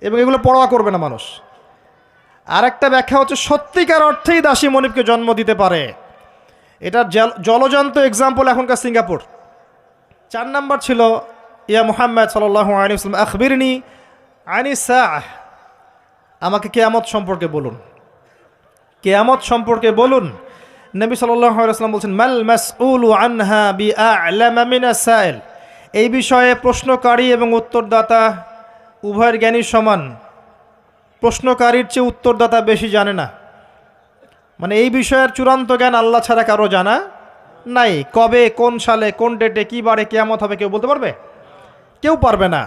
এবং এগুলো পরোয়া করবে না মানুষ। আর একটা ব্যাখ্যা হচ্ছে সত্যিকার অর্থেই দাসী মনিবকে জন্ম দিতে পারে। এটার জলজান্ত এক্সাম্পল এখনকার সিঙ্গাপুর। 4 নাম্বার ছিল ইয়া মুহাম্মদ সাল্লাল্লাহু আলাইহি ওয়াসাল্লাম আখবিরনি আনি সাআহ, আমাকে কিয়ামত সম্পর্কে বলুন, কিয়ামত সম্পর্কে বলুন। নবী সাল্লাল্লাহু আলাইহি ওয়াসাল্লাম বলছেন মাল মাসউলু আনহা বিআ'লামা মিনাস সাইল, এই বিষয়ে প্রশ্নকারী এবং উত্তরদাতা উভয়ের জ্ঞানী সমান, প্রশ্নকারীর চেয়ে উত্তরদাতা বেশি জানে না। মানে এই বিষয়ের চূড়ান্ত জ্ঞান আল্লাহ ছাড়া কারো জানা নাই। কবে, কোন সালে, কোন ডেটে, কী বারে কিয়ামত হবে কেউ বলতে পারবে? কেউ পারবে না।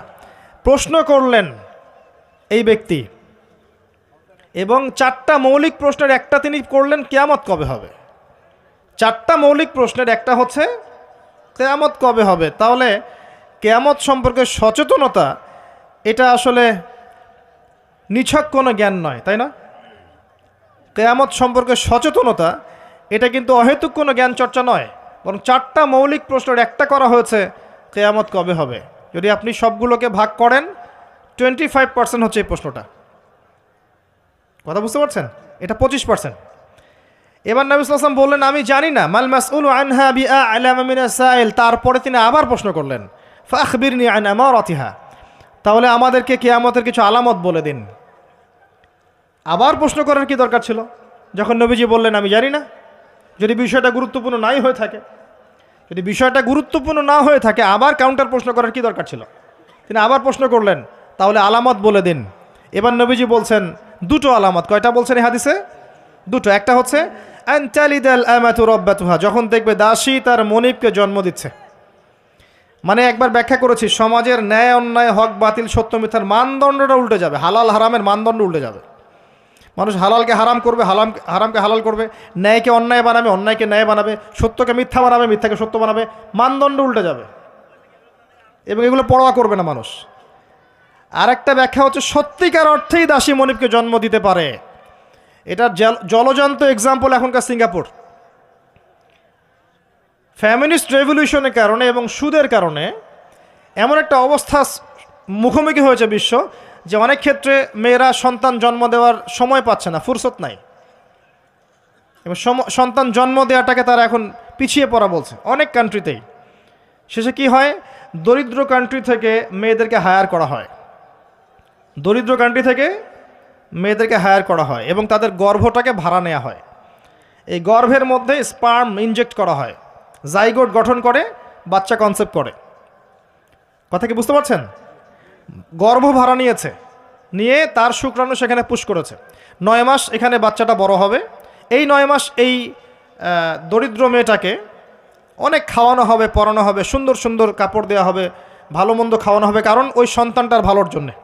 প্রশ্ন করলেন এই ব্যক্তি এবং 4টা মৌলিক প্রশ্নের একটা তিনি করলেন কিয়ামত কবে হবে। 4টা মৌলিক প্রশ্নের একটা হচ্ছে কিয়ামত কবে হবে। তাহলে কিয়ামত সম্পর্কে সচেতনতা এটা আসলে নিছক কোনো জ্ঞান নয়, তাই না? কিয়ামত সম্পর্কে সচেতনতা এটা কিন্তু অহেতুক কোনো জ্ঞান চর্চা নয়, বরং 4টা মৌলিক প্রশ্নের একটা করা হয়েছে কিয়ামত কবে হবে। যদি আপনি সবগুলোকে ভাগ করেন 25% হচ্ছে এই প্রশ্নটা। কথা বুঝতে পারছেন? এটা 25%। এবার নবী সাল্লাল্লাহু আলাইহি ওয়াসাল্লাম বললেন আমি জানি না, মাল মাসউলু আনহা বিআ'লামা মিনাস সাইল। তারপরে তিনি আবার প্রশ্ন করলেন ফাখবিরনি আন আমারাতিহা, তাহলে আমাদেরকে কিয়ামতের কিছু আলামত বলে দিন। আবার প্রশ্ন করার কি দরকার ছিল যখন নবীজি বললেন আমি জানি না? যদি বিষয়টা গুরুত্বপূর্ণ নাই হয়ে থাকে, যদি বিষয়টা গুরুত্বপূর্ণ না হয়ে থাকে আবার কাউন্টার প্রশ্ন করার কি দরকার ছিল? তিনি আবার প্রশ্ন করলেন তাহলে আলামত বলে দিন। এবার নবীজি বলছেন 2টো আলামত। কয়টা বলছেন এই হাদিসে? 2টো। একটা হচ্ছে আনতালিদাল আমাতু রাব্বাতুহা, যখন দেখবে দাসী তার মনিবকে জন্ম দিচ্ছে। মানে একবার ব্যাখ্যা করেছি, সমাজের ন্যায় অন্যায়, হক বাতিল, সত্য মিথ্যার মানদণ্ডটা উল্টে যাবে, হালাল হারামের মানদণ্ড উল্টে যাবে। মানুষ হালালকে হারাম করবে, হারামকে হালাল করবে, ন্যায়কে অন্যায় বানাবে, অন্যায়কে ন্যায় বানাবে, সত্যকে মিথ্যা বানাবে, মিথ্যাকে সত্য বানাবে, মানদণ্ড উল্টে যাবে এবং এগুলো পরোয়া করবে না মানুষ। আর একটা ব্যাখ্যা হচ্ছে সত্যিকার অর্থেই দাসী মনিবকে জন্ম দিতে পারে। এটার জলজান্ত এক্সাম্পল এখনকার সিঙ্গাপুর। ফ্যামিনিস্ট রেভলিউশনের কারণে এবং সুদের কারণে এমন একটা অবস্থা মুখোমুখি হয়েছে বিশ্ব যে অনেক ক্ষেত্রে মেয়েরা সন্তান জন্ম দেওয়ার সময় পাচ্ছে না, ফুরসত নাই, এবং সন্তান জন্ম দেওয়াটাকে তারা এখন পিছিয়ে পড়া বলছে অনেক কান্ট্রিতেই। শেষে কি হয়, দরিদ্র কান্ট্রি থেকে মেয়েদেরকে হায়ার করা হয়, দরিদ্র কান্ট্রি থেকে মেয়েদেরকে হায়ার করা হয় এবং তাদের গর্ভটাকে ভাড়া নেওয়া হয়। এই গর্ভের মধ্যে স্পার্ম ইনজেক্ট করা হয়, জাইগোট গঠন করে, বাচ্চা কনসেপ্ট করে। কথা কি বুঝতে পারছেন? গর্ভ ভাড়া নিয়েছে, নিয়ে তার শুক্রাণু সেখানে পুশ করেছে। 9 মাস এখানে বাচ্চাটা বড় হবে। এই 9 মাস এই দরিদ্র মেয়েটাকে অনেক খাওয়ানো হবে, পরানো হবে, সুন্দর সুন্দর কাপড় দেওয়া হবে, ভালো মন্দ খাওয়ানো হবে, কারণ ওই সন্তানটার ভালোর জন্যে।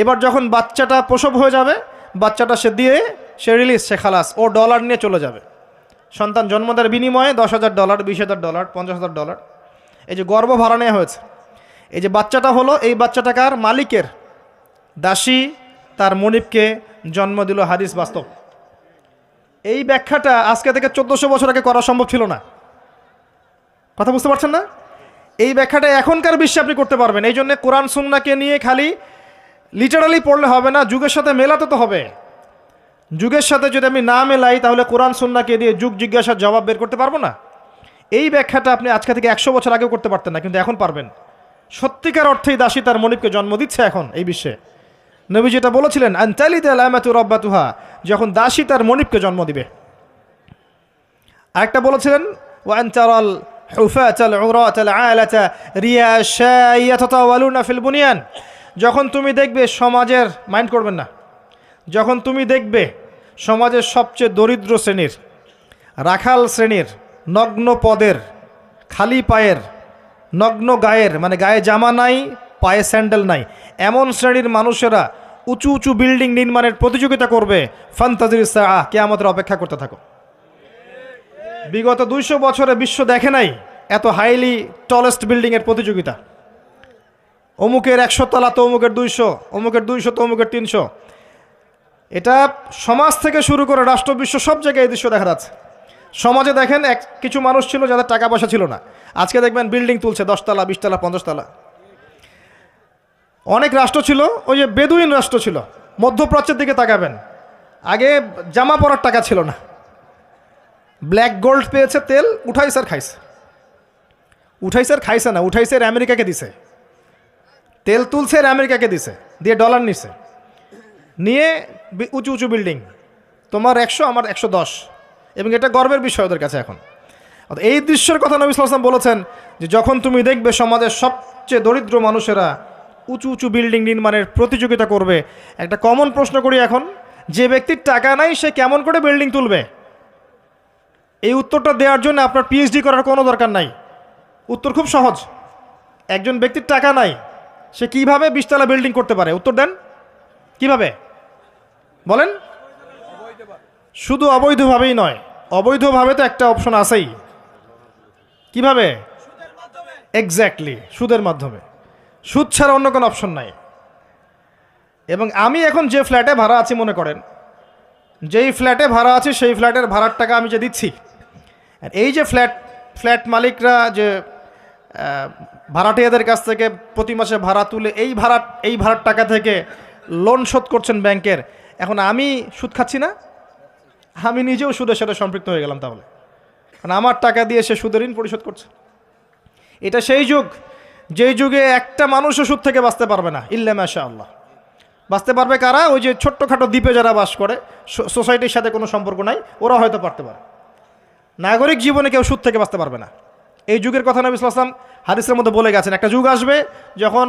এবার যখন বাচ্চাটা প্রসব হয়ে যাবে, বাচ্চাটা সে রিলিজ, সে খালাস, ও ডলার নিয়ে চলে যাবে। সন্তান জন্ম দেওয়ার বিনিময়ে $10,000, $20,000, $50,000, এই যে গর্ভ ভাড়া নেওয়া হয়েছে। এই যে বাচ্চাটা হলো, এই বাচ্চাটাকার মালিকের, দাসী তার মনিবকে জন্ম দিল। হাদিস বাস্তব। এই ব্যাখ্যাটা আজকে থেকে 1400 বছর আগে করা সম্ভব ছিল না। কথা বুঝতে পারছেন না? এই ব্যাখ্যাটা এখনকার বিশ্বে আপনি করতে পারবেন। এই জন্য কোরআন সুন্নাহকে নিয়ে খালি লিটারালি পড়লে হবে না, যুগের সাথে মেলাতে তো হবে। যুগের সাথে যদি আমি না মেলাই তাহলে কোরআন সুন্নাহকে দিয়ে যুগ জিজ্ঞাসার জবাব বের করতে পারবো না। এই ব্যাখ্যাটা আপনি আজকে থেকে 100 বছর আগেও করতে পারতেন না, কিন্তু এখন পারবেন। সত্যিকার অর্থেই দাসী তার মনিবকে জন্ম দিচ্ছে এখন এই বিশ্বে। নবী যেটা বলেছিলেন আনতালিদাল আমাতু রাব্বাতুহা, যখন দাসী তার মনিবকে জন্ম দিবে। আরেকটা বলেছিলেন ওয়া আনতারাল হুফাতাল উরাতাল আলাতা রিয়াশা ইয়াতাতাওয়ালুনা ফিল বুনিয়ান, যখন তুমি দেখবে সমাজের, মাইন্ড করবেন না, যখন তুমি দেখবে সমাজের সবচেয়ে দরিদ্র শ্রেণীর, রাখাল শ্রেণীর, নগ্ন পদের, খালি পায়ের, নগ্ন গায়ের, মানে গায়ে জামা নাই, পায়ে স্যান্ডেল নাই, এমন শ্রেণীর মানুষেরা উঁচু উঁচু বিল্ডিং নির্মাণের প্রতিযোগিতা করবে, ফান্তাজির সাআহ, কিয়ামতের অপেক্ষা করতে থাকো। বিগত 200 বছরে বিশ্ব দেখে নাই এত হাইলি টলেস্ট বিল্ডিংয়ের প্রতিযোগিতা। অমুকের 100 তলা তো অমুকের 200, অমুকের 200 তো অমুকের 300। এটা সমাজ থেকে শুরু করে রাষ্ট্র, বিশ্ব সব জায়গায় এই দৃশ্য দেখা যাচ্ছে। সমাজে দেখেন কিছু মানুষ ছিল যাদের টাকা পয়সা ছিল না, আজকে দেখবেন বিল্ডিং তুলছে 10 তলা, 20 তলা, 50 তলা। অনেক রাষ্ট্র ছিল, ওই যে বেদুইন রাষ্ট্র ছিল। মধ্যপ্রাচ্যের দিকে তাকাবেন, আগে জামা পরার টাকা ছিল না, ব্ল্যাক গোল্ড পেয়েছে, তেল উঠাইছে আর খাইছে। উঠাইছে আর খাইছে না, উঠাইছে আর আমেরিকাকে দিছে, তেল তুলছে আর আমেরিকাকে দিছে, দিয়ে ডলার নিছে, নিয়ে উঁচু উঁচু বিল্ডিং, তোমার 100 আমার 110, এবং এটা গর্বের বিষয় ওদের কাছে এখন। এই দৃশ্যের কথা নবী সাল্লাল্লাহু আলাইহি ওয়াসাল্লাম বলেছেন যে যখন তুমি দেখবে সমাজের সবচেয়ে দরিদ্র মানুষেরা উঁচু উঁচু বিল্ডিং নির্মাণের প্রতিযোগিতা করবে, একটা কমন প্রশ্ন করি এখন, যে ব্যক্তির টাকা নাই সে কেমন করে বিল্ডিং তুলবে? এই উত্তরটা দেওয়ার জন্য আপনার পিএইচডি করার কোনো দরকার নাই। উত্তর খুব সহজ। একজন ব্যক্তির টাকা নাই, সে কিভাবে 20 তলা বিল্ডিং করতে পারে? উত্তর দেন, কিভাবে বলেন? শুধু অবৈধভাবেই নয়, অবৈধভাবে তো একটা অপশন আছেই। কিভাবে? এক্স্যাক্টলি, সুদের মাধ্যমে। সুদ ছাড়া অন্য কোনো অপশন নাই। এবং আমি এখন যে ফ্ল্যাটে ভাড়া আছি, মনে করেন যেই ফ্ল্যাটে ভাড়া আছি সেই ফ্ল্যাটের ভাড়ার টাকা আমি যে দিচ্ছি, এই যে ফ্ল্যাট মালিকরা যে ভাড়াটিয়াদের কাছ থেকে প্রতি মাসে ভাড়া তুলে এই ভাড়ার টাকা থেকে লোন শোধ করছেন ব্যাংকের, এখন আমি সুদ খাচ্ছি না? আমি নিজেও সুদের সাথে সম্পৃক্ত হয়ে গেলাম তাহলে, কারণ আমার টাকা দিয়ে সে সুদের ঋণ পরিশোধ করছে। এটা সেই যুগ, যেই যুগে একটা মানুষও সুদ থেকে বাঁচতে পারবে না, ইল্লা মাশাআল্লাহ। বাঁচতে পারবে কারা? ওই যে ছোট্টখাটো দ্বীপে যারা বাস করে, সোসাইটির সাথে কোনো সম্পর্ক নাই, ওরা হয়তো পারতে পারে। নাগরিক জীবনে কেউ সুদ থেকে বাঁচতে পারবে না। এই যুগের কথা নবী সাল্লাল্লাহু আলাইহি ওয়াসাল্লাম হাদিসের মধ্যে বলে গেছেন, একটা যুগ আসবে যখন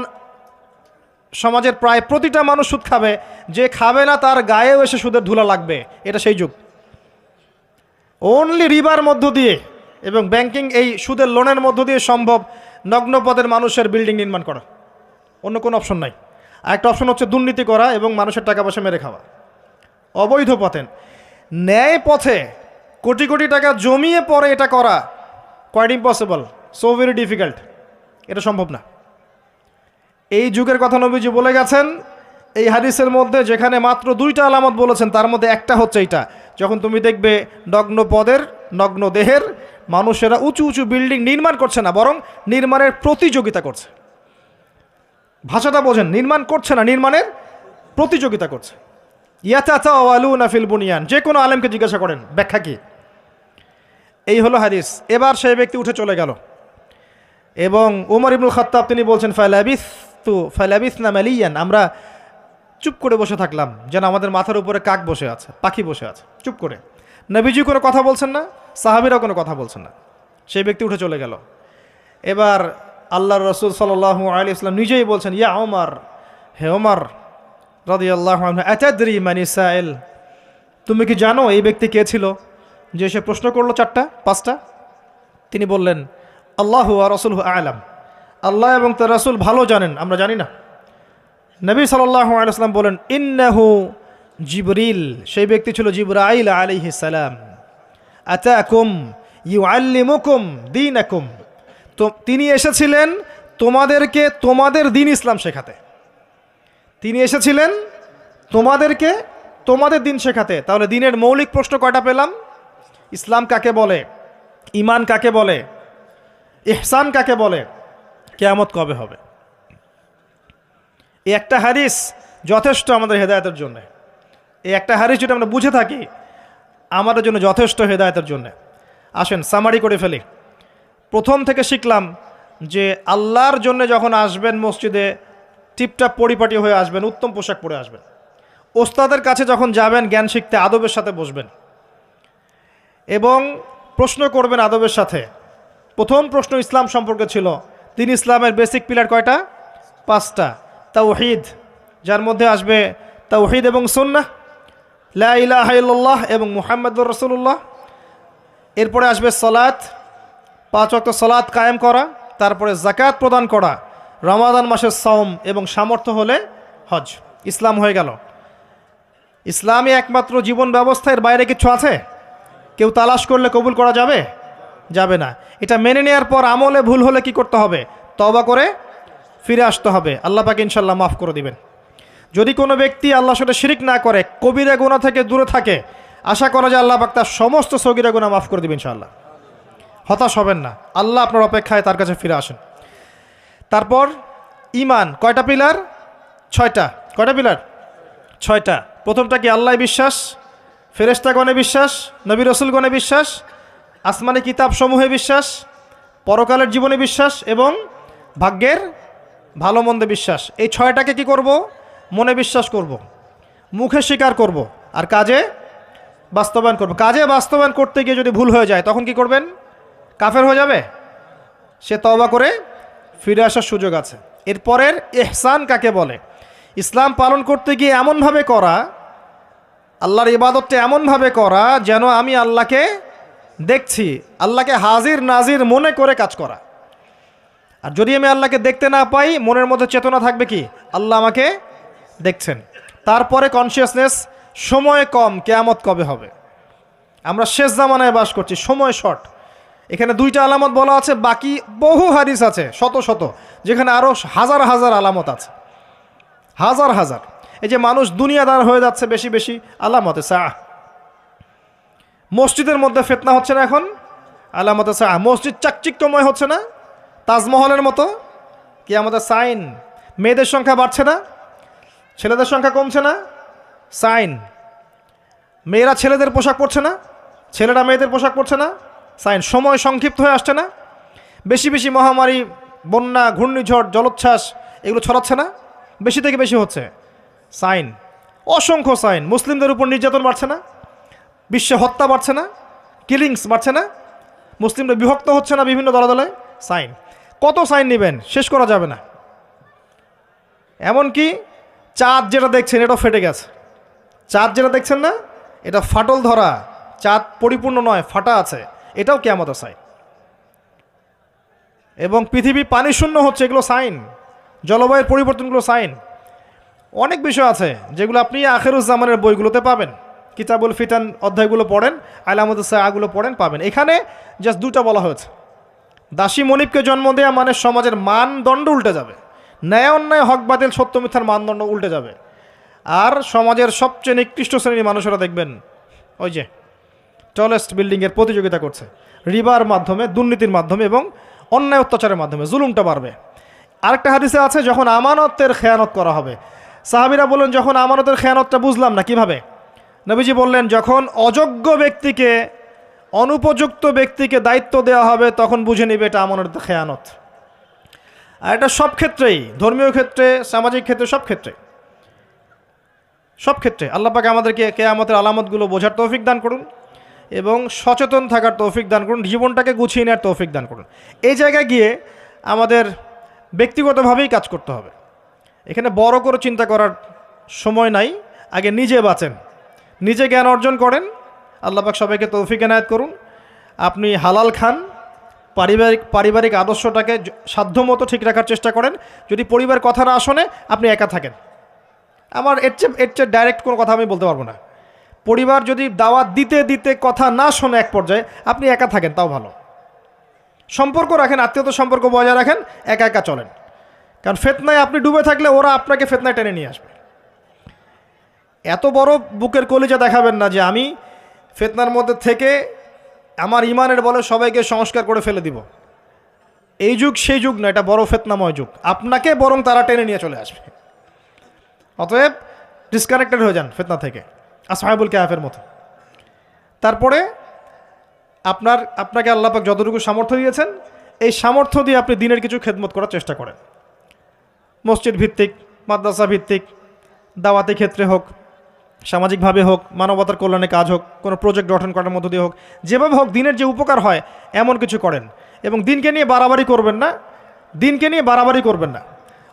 সমাজের প্রায় প্রতিটা মানুষ সুদ খাবে, যে খাবে না তার গায়েও এসে সুদের ধুলা লাগবে। এটা সেই যুগ। অনলি রিবার মধ্য দিয়ে এবং ব্যাংকিং এই সুদের লোনের মধ্য দিয়ে সম্ভব নগ্ন পদের মানুষের বিল্ডিং নির্মাণ করা, অন্য কোনো অপশন নাই। আরেকটা অপশন হচ্ছে দুর্নীতি করা এবং মানুষের টাকা পয়সা মেরে খাওয়া, অবৈধ পথে। ন্যায় পথে কোটি কোটি টাকা জমিয়ে পরে এটা করা quite impossible, so very difficult, এটা সম্ভব না। এই যুগের কথা নবীজি বলে গেছেন এই হাদিসের মধ্যে, যেখানে মাত্র 2টা আলামত বলেছেন, তার মধ্যে একটা হচ্ছে এইটা, যখন তুমি দেখবে নগ্ন পদের নগ্ন দেহের মানুষেরা উঁচু উঁচু বিল্ডিং নির্মাণ করছে না, বরং নির্মাণের প্রতিযোগিতা করছে। ভাষাটা বোঝেন, নির্মাণ করছে না, নির্মাণের প্রতিযোগিতা করছে। ইয়াতাতাওয়ালুনা ফিল বুনিয়ান, যে কোনো আলেমকে জিজ্ঞাসা করেন ব্যাখ্যা কি। এই হলো হাদিস। এবার সেই ব্যক্তি উঠে চলে গেল এবং উমর ইবনুল খাত্তাব তিনি বলছেন, ফালাবিসনা মালিয়ান, আমরা চুপ করে বসে থাকলাম, যেন আমাদের মাথার উপরে কাক বসে আছে, পাখি বসে আছে, চুপ করে। নবীজি কোনো কথা বলছেন না, সাহাবীরাও কোনো কথা বলছেন না। সেই ব্যক্তি উঠে চলে গেল। এবার আল্লাহর রাসূল সাল্লাল্লাহু আলাইহি ওয়াসাল্লাম নিজেই বলছেন, ইয়া ওমর, হে ওমর রাদিয়াল্লাহু আনহু, আতাদরি মানি সাইল, তুমি কি জানো এই ব্যক্তি কে ছিল যে সে প্রশ্ন করলো 4টা 5টা? তিনি বললেন, আল্লাহু ওয়া রাসূলুহু আ'লাম, আল্লাহ এবং তার রাসূল ভালো জানেন, আমরা জানি না। নবী সাল্লাল্লাহু আলাইহি ওয়াসাল্লাম বলেন, ইন্নাহু জিবরিল, সেই ব্যক্তি ছিল জিবরাইল আলাইহিস সালাম, আতাকুম ইউআল্লিমুকুম দীনাকুম, তো তিনি এসেছিলেন তোমাদেরকে তোমাদের দ্বীন ইসলাম শেখাতে। তিনি এসেছিলেন তোমাদেরকে তোমাদের দ্বীন শেখাতে। তাহলে দ্বীনের মৌলিক প্রশ্ন কয়টা পেলাম? ইসলাম কাকে বলে, ঈমান কাকে বলে, ইহসান কাকে বলে, কিয়ামত কবে হবে। এই একটা হাদিস যথেষ্ট আমাদের হেদায়েতের জন্য। এই একটা হাদিস যদি আমরা বুঝে থাকি, আমাদের জন্য যথেষ্ট হেদায়েতের জন্য। আসেন সামারি করে ফেলি। প্রথম থেকে শিখলাম যে আল্লাহর জন্য যখন আসবেন মসজিদে, টিপটাপ পরিপাটি হয়ে আসবেন, উত্তম পোশাক পরে আসবেন। ওস্তাদের কাছে যখন যাবেন জ্ঞান শিখতে, আদবের সাথে বসবেন এবং প্রশ্ন করবেন আদবের সাথে। প্রথম প্রশ্ন ইসলাম সম্পর্কে ছিল। তিন ইসলামের বেসিক পিলার কয়টা? 5টা। তাওহীদ, যার মধ্যে আসবে তাওহীদ এবং সুন্নাহ, লা ইলাহা ইল্লাল্লাহ এবং মুহাম্মাদুর রাসূলুল্লাহ। এরপরে আসবে সালাত, 5 ওয়াক্ত সালাত কায়েম করা, তারপরে যাকাত প্রদান করা, রমাদান মাসের সাওম এবং সামর্থ্য হলে হজ। ইসলাম হয়ে গেল। ইসলামী একমাত্র জীবন ব্যবস্থা, এর বাইরে কিছু আছে? কেউ তালাশ করলে কবুল করা যাবে? যাবে না। এটা মেনে নেওয়ার পর আমলে ভুল হলে কি করতে হবে? তওবা করে ফিরে আসতে হবে। আল্লাহ পাক ইনশাল্লাহ মাফ করে দিবেন। যদি কোনো ব্যক্তি আল্লাহর সাথে শিরিক না করে, কবিরা গুনাহ থেকে দূরে থাকে, আশা করা যায় আল্লাহ পাক তার সমস্ত সগীরা গুনাহ মাফ করে দিবেন ইনশাআল্লাহ। হতাশ হবেন না, আল্লাহ আপনার অপেক্ষায় তার কাছে ফিরে আসেন। তারপর ঈমান, কয়টা পিলার? ছয়টা। কয়টা পিলার? ছয়টা। প্রথমটা কি? আল্লাহ বিশ্বাস, ফেরেশতাগণে বিশ্বাস, নবী রসুলগণে বিশ্বাস, আসমানি কিতাব সমূহে বিশ্বাস, পরকালের জীবনে বিশ্বাস এবং ভাগ্যের ভালো মন্দে বিশ্বাস। এই ছয়টাকে কি করব? মনে বিশ্বাস করব, মুখে স্বীকার করব, আর কাজে বাস্তবায়ন করব। কাজে বাস্তবায়ন করতে গিয়ে যদি ভুল হয়ে যায় তখন কি করবেন? কাফের হয়ে যাবে? সে তওবা করে ফিরে আসার সুযোগ আছে। এরপরের ইহসান কাকে বলে? ইসলাম পালন করতে গিয়ে এমনভাবে করা, আল্লাহর ইবাদতটা এমনভাবে করা যেন আমি আল্লাহকে দেখছি, আল্লাহকে হাজির নাজির মনে করে কাজ করা। আর যদি আমি আল্লাহকে দেখতে না পাই, মনের মধ্যে চেতনা থাকবে কি? আল্লাহ আমাকে দেখছেন। তারপরে কনসিয়াসনেস, সময় কম, কিয়ামত কবে হবে। আমরা শেষ জামানায় বাস করছি, সময় শর্ট। এখানে দুইটা আলামত বলা আছে, বাকি বহু হাদিস আছে শত শত, যেখানে আরও হাজার হাজার আলামত আছে, হাজার হাজার। এই যে মানুষ দুনিয়াদার হয়ে যাচ্ছে, বেশি বেশি আলামতে সাআহ। মসজিদের মধ্যে ফিতনা হচ্ছে না এখন? আলামতে সাআহ। মসজিদ চাকচিক্যময় হচ্ছে না তাজমহলের মতো? কি আমাদের সাইন। মেয়েদের সংখ্যা বাড়ছে না, ছেলেদের সংখ্যা কমছে না? সাইন। মেয়েরা ছেলেদের পোশাক পরছে না, ছেলেরা মেয়েদের পোশাক পরছে না? সাইন। সময় সংক্ষিপ্ত হয়ে আসছে না? বেশি বেশি মহামারী, বন্যা, ঘূর্ণিঝড়, জলোচ্ছ্বাস এগুলো ছড়াচ্ছে না? বেশি থেকে বেশি হচ্ছে, সাইন। অসংখ্য সাইন। মুসলিমদের উপর নির্যাতন বাড়ছে না? বিশ্বে হত্যা বাড়ছে না? কিলিংস বাড়ছে না? মুসলিমরা বিভক্ত হচ্ছে না বিভিন্ন দলে দলে? সাইন। কত সাইন নেবেন, শেষ করা যাবে না। এমনকি চাঁদ যেটা দেখছেন এটাও ফেটে গেছে। চাঁদ যেটা দেখছেন না, এটা ফাটল ধরা, চাঁদ পরিপূর্ণ নয়, ফাটা আছে, এটাও কিয়ামতের সাইন। এবং পৃথিবী পানি শূন্য হচ্ছে, এগুলো সাইন। জলবায়ুর পরিবর্তনগুলো সাইন। অনেক বিষয় আছে যেগুলো আপনি আখিরুজ্জামানের বইগুলোতে পাবেন। কিতাবুল ফিতান অধ্যায়গুলো পড়েন, আলামত সাআগুলো পড়েন, পাবেন। এখানে জাস্ট দুটা বলা হয়েছে। দাসী মনিবকে জন্ম দেয়া মানে সমাজের মানদণ্ড উল্টে যাবে, ন্যায় অন্যায়, হক বাতিল, সত্য মিথ্যার মানদণ্ড উল্টে যাবে। আর সমাজের সবচেয়ে নিকৃষ্ট শ্রেণীর মানুষেরা দেখবেন ওই যে টলেস্ট বিল্ডিংয়ের প্রতিযোগিতা করছে, রিবার মাধ্যমে, দুর্নীতির মাধ্যমে এবং অন্যায় অত্যাচারের মাধ্যমে জুলুমটা বাড়বে। আরেকটা হাদিসে আছে, যখন আমানতের খেয়ানত করা হবে, সাহাবীরা বললেন যখন আমানতের খেয়ানতটা বুঝলাম না কিভাবে। নবীজি বললেন, যখন অযোগ্য ব্যক্তিকে, অনুপযুক্ত ব্যক্তিকে দায়িত্ব দেওয়া হবে তখন বুঝে নেবে এটা আমানতের খেয়ানত। আর এটা সব ক্ষেত্রেই, ধর্মীয় ক্ষেত্রে, সামাজিক ক্ষেত্রে, সব ক্ষেত্রে, সব ক্ষেত্রে। আল্লাহ পাক আমাদেরকে কিয়ামতের আলামতগুলো বোঝার তৌফিক দান করুন এবং সচেতন থাকার তৌফিক দান করুন, জীবনটাকে গুছিয়ে নেওয়ার তৌফিক দান করুন। এই জায়গায় গিয়ে আমাদের ব্যক্তিগতভাবেই কাজ করতে হবে। এখানে বড় করে চিন্তা করার সময় নাই, আগে নিজে বাঁচেন, নিজে জ্ঞান অর্জন করেন। আল্লাহ পাক সবাইকে তৌফিক এনায়েত করুন। আপনি হালাল খান, পারিবারিক আদর্শটাকে সাধ্যমতো ঠিক রাখার চেষ্টা করেন। যদি পরিবার কথা না শোনে, আপনি একা থাকেন। আমার এর চেয়ে ডাইরেক্ট কোনো কথা আমি বলতে পারবো না। পরিবার যদি দাওয়াত দিতে দিতে কথা না শোনে এক পর্যায়ে, আপনি একা থাকেন, তাও ভালো। সম্পর্ক রাখেন, আত্মীয়তা সম্পর্ক বজায় রাখেন, একা একা চলেন। কারণ ফিতনায় আপনি ডুবে থাকলে ওরা আপনাকে ফিতনায় টেনে নিয়ে আসবে। এত বড় বুকের কলিজা দেখাবেন না যে আমি ফিতনার মধ্যে থেকে আমার ইমানের বলে সবাইকে সংস্কার করে ফেলে দিব। এই যুগ সেই যুগ না, এটা বড় ফিতনাময় যুগ। আপনাকে বরং তারা টেনে নিয়ে চলে আসবে। অতএব ডিসকানেক্টেড হয়ে যান ফিতনা থেকে, আসহাবুল কাহফের মতো। তারপরে আপনাকে আল্লাহ পাক যতটুকু সামর্থ্য দিয়েছেন, এই সামর্থ্য দিয়ে আপনি দিনের কিছু খেদমত করার চেষ্টা করেন। মসজিদ ভিত্তিক, মাদ্রাসা ভিত্তিক, দাওয়াতি ক্ষেত্রে হোক, সামাজিকভাবে হোক, মানবতার কল্যাণে কাজ হোক, কোনো প্রজেক্ট গঠন করার মধ্য দিয়ে হোক, যেভাবে হোক দিনের যে উপকার হয় এমন কিছু করেন। এবং দিনকে নিয়ে বাড়াবাড়ি করবেন না, দিনকে নিয়ে বাড়াবাড়ি করবেন না।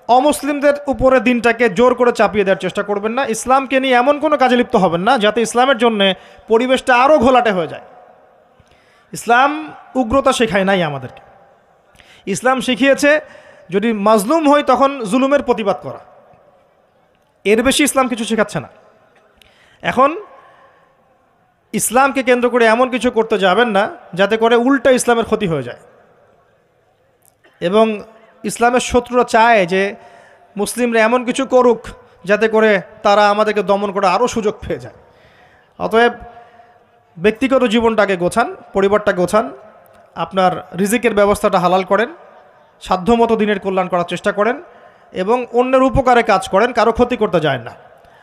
অমুসলিমদের উপরে দিনটাকে জোর করে চাপিয়ে দেওয়ার চেষ্টা করবেন না। ইসলামকে নিয়ে এমন কোনো কাজে লিপ্ত হবেন না যাতে ইসলামের জন্য পরিবেশটা আরও ঘোলাটে হয়ে যায়। ইসলাম উগ্রতা শেখায় নাই আমাদেরকে। ইসলাম শিখিয়েছে যদি মাজলুম হই তখন জুলুমের প্রতিবাদ করা। এর বেশি ইসলাম কিছু শেখাচ্ছে না। এখন ইসলামকে কেন্দ্র করে এমন কিছু করতে যাবেন না যাতে করে উল্টা ইসলামের ক্ষতি হয়ে যায়। এবং ইসলামের শত্রুরা চায় যে মুসলিমরা এমন কিছু করুক যাতে করে তারা আমাদেরকে দমন করে আরও সুযোগ পেয়ে যায়। অতএব ব্যক্তিগত জীবনটাকে গোছান, পরিবারটা গোছান, আপনার রিজিকের ব্যবস্থাটা হালাল করেন, সাধ্যমতো দিনের কল্যাণ করার চেষ্টা করেন এবং অন্যের উপকারে কাজ করেন, কারো ক্ষতি করতে যায় না।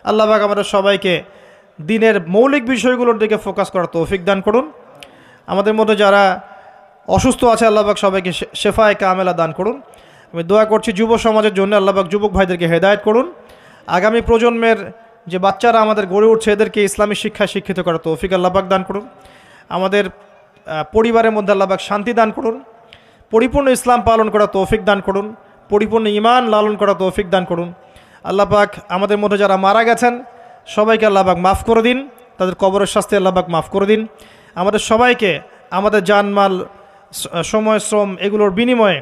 আল্লাহ পাক আমাদের সবাইকে দিনের মৌলিক বিষয়গুলোর দিকে ফোকাস করার তৌফিক দান করুন। আমাদের মধ্যে যারা অসুস্থ আছে আল্লাহ পাক সবাইকে শেফায়ে কামেলা দান করুন। আমি দোয়া করছি যুব সমাজের জন্য, আল্লাহ পাক যুবক ভাইদেরকে হেদায়েত করুন। আগামী প্রজন্মের যে বাচ্চারা আমাদের গড়ে উঠছে এদেরকে ইসলামী শিক্ষায় শিক্ষিত করার তৌফিক আল্লাহ পাক দান করুন। আমাদের পরিবারের মধ্যে আল্লাহ পাক শান্তি দান করুন। পরিপূর্ণ ইসলাম পালন করার তৌফিক দান করুন। পরিপূর্ণ ঈমান লালন করার তৌফিক দান করুন। আল্লাহ পাক আমাদের মধ্যে যারা মারা গেছেন সবাইকে আল্লাহ পাক মাফ করে দিন, তাদের কবরের শাস্তি আল্লাহ পাক মাফ করে দিন। আমাদের সবাইকে আমাদের জানমাল, সময়, শ্রম এগুলোর বিনিময়ে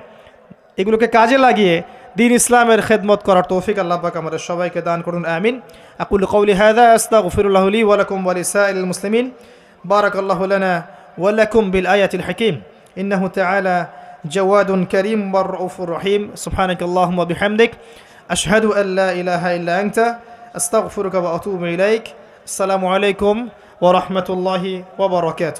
এগুলোকে কাজে লাগিয়ে দিন ইসলামের খেদমত করার তৌফিক আল্লাহ পাক আমাদের সবাইকে দান করুন। আমিন। আকুলু কওলি হাযা আস্তাগফিরুল্লাহ লি ওয়া লাকুম ওয়া লিসাইরিল মুসলিমিন। বারাকাল্লাহু লানা ওয়া লাকুম বিল আয়াতিল হাকীম। ইন্নাহু তাআলা জাওয়াদুন কারীম ওয়া রাউফুর রহিম। সুবহানাকাল্লাহুম্মা ওয়া বিহামদিক আশহাদু আল লা ইলাহা ইল্লা আনতা আস্তাগফিরুকা ওয়া আতুবু ইলাইক। আসসালামু আলাইকুম ওয়া রাহমাতুল্লাহি ওয়া বারাকাতুহু।